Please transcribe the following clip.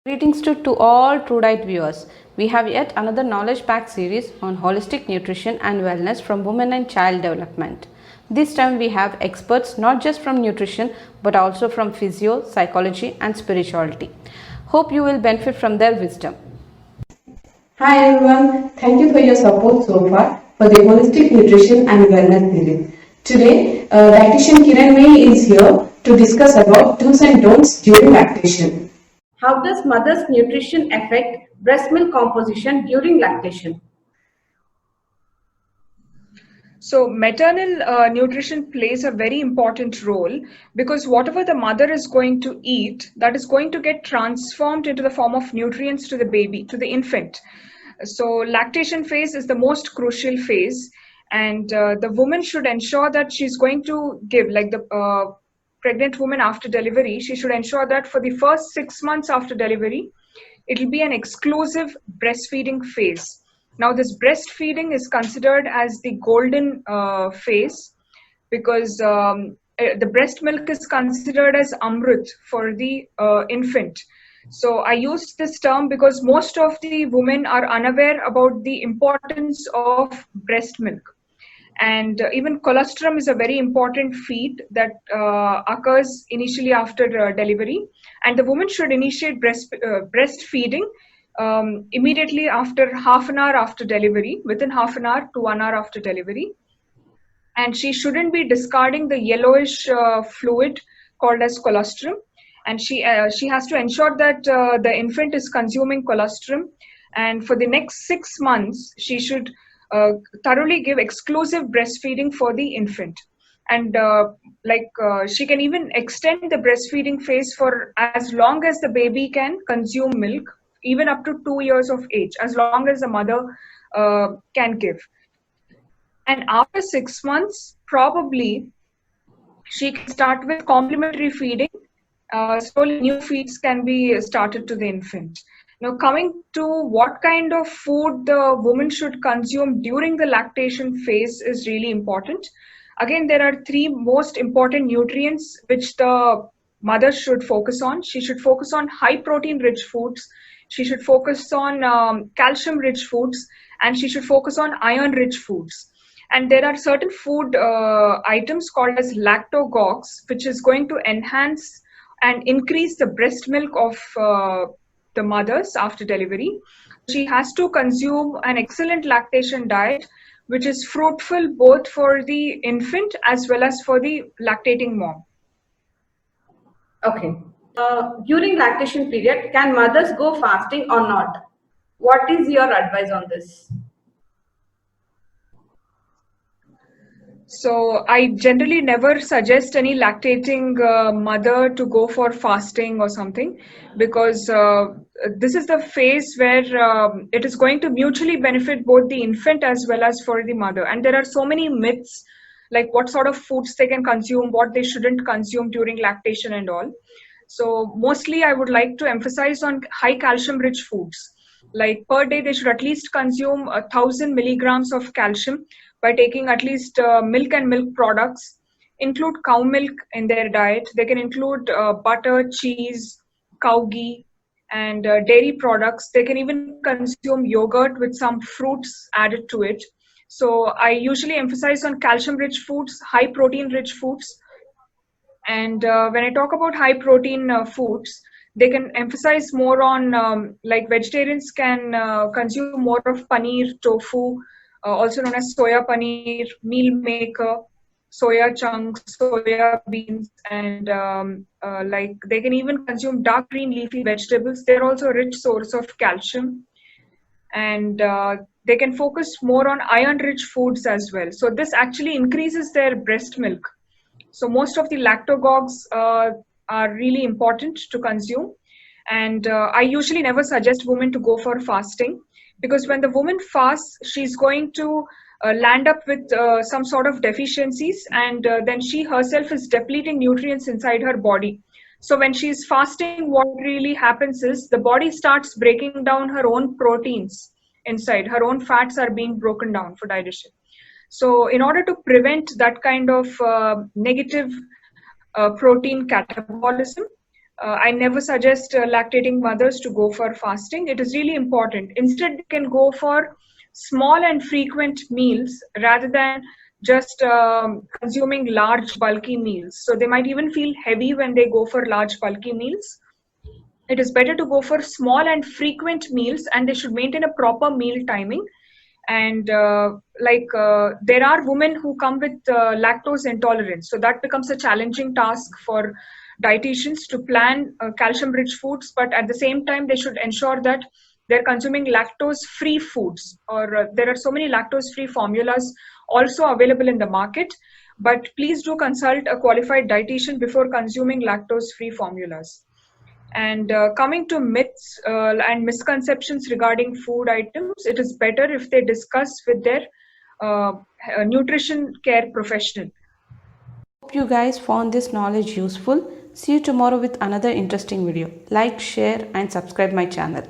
Greetings to all TruDiet viewers. We have yet another knowledge-packed series on holistic nutrition and wellness from women and child development. This time we have experts not just from nutrition but also from physio, psychology and spirituality. Hope you will benefit from their wisdom. Hi everyone, thank you for your support so far for the holistic nutrition and wellness series. Today, dietitian Kiran is here to discuss about do's and don'ts during lactation. How does mother's nutrition affect breast milk composition during lactation? So maternal nutrition plays a very important role because whatever the mother is going to eat, that is going to get transformed into the form of nutrients to the baby, to the infant. So lactation phase is the most crucial phase, and the woman should ensure that she's going to give, like the pregnant woman after delivery, she should ensure that for the first 6 months after delivery, it will be an exclusive breastfeeding phase. Now, this breastfeeding is considered as the golden phase because the breast milk is considered as amrit for the infant. So I use this term because most of the women are unaware about the importance of breast milk. And even colostrum is a very important feed that occurs initially after delivery. And the woman should initiate breastfeeding immediately after half an hour after delivery, within half an hour to 1 hour after delivery. And she shouldn't be discarding the yellowish fluid called as colostrum. And she has to ensure that the infant is consuming colostrum. And for the next 6 months, she should thoroughly give exclusive breastfeeding for the infant. And she can even extend the breastfeeding phase for as long as the baby can consume milk, even up to 2 years of age, as long as the mother can give. And after 6 months, probably she can start with complementary feeding. Slowly new feeds can be started to the infant. Now, coming to what kind of food the woman should consume during the lactation phase is really important. Again, there are 3 most important nutrients which the mother should focus on. She should focus on high protein rich foods. She should focus on calcium rich foods, and she should focus on iron rich foods. And there are certain food items called as lactagogues, which is going to enhance and increase the breast milk of the mothers after delivery. She has to consume an excellent lactation diet, which is fruitful both for the infant as well as for the lactating mom. Okay. During lactation period, can mothers go fasting or not? What is your advice on this? So I generally never suggest any lactating mother to go for fasting or something, because this is the phase where it is going to mutually benefit both the infant as well as for the mother. And there are so many myths, like what sort of foods they can consume, what they shouldn't consume during lactation and all. So mostly I would like to emphasize on high calcium rich foods. Like per day, they should at least consume 1,000 milligrams of calcium by taking at least milk and milk products. Include cow milk in their diet. They can include butter, cheese, cow ghee, and dairy products. They can even consume yogurt with some fruits added to it. So I usually emphasize on calcium rich foods, high protein rich foods. And when I talk about high protein foods, they can emphasize more on like vegetarians can consume more of paneer, tofu, also known as soya paneer, meal maker, soya chunks, soya beans, and like they can even consume dark green leafy vegetables. They're also a rich source of calcium. And they can focus more on iron rich foods as well. So this actually increases their breast milk. So most of the lactagogues are really important to consume. And I usually never suggest women to go for fasting, because when the woman fasts, she's going to land up with some sort of deficiencies, and then she herself is depleting nutrients inside her body. So when she's fasting, what really happens is the body starts breaking down her own proteins inside. Her own fats are being broken down for digestion. So in order to prevent that kind of negative protein catabolism, I never suggest lactating mothers to go for fasting. It is really important. Instead, they can go for small and frequent meals rather than just consuming large, bulky meals. So they might even feel heavy when they go for large, bulky meals. It is better to go for small and frequent meals, and they should maintain a proper meal timing. And there are women who come with lactose intolerance, so that becomes a challenging task for dietitians to plan calcium rich foods, but at the same time they should ensure that they're consuming lactose free foods, or there are so many lactose free formulas also available in the market, but please do consult a qualified dietitian before consuming lactose free formulas. And coming to myths and misconceptions regarding food items, it is better if they discuss with their nutrition care professional. Hope you guys found this knowledge useful. See you tomorrow with another interesting video. Like, share and subscribe my channel.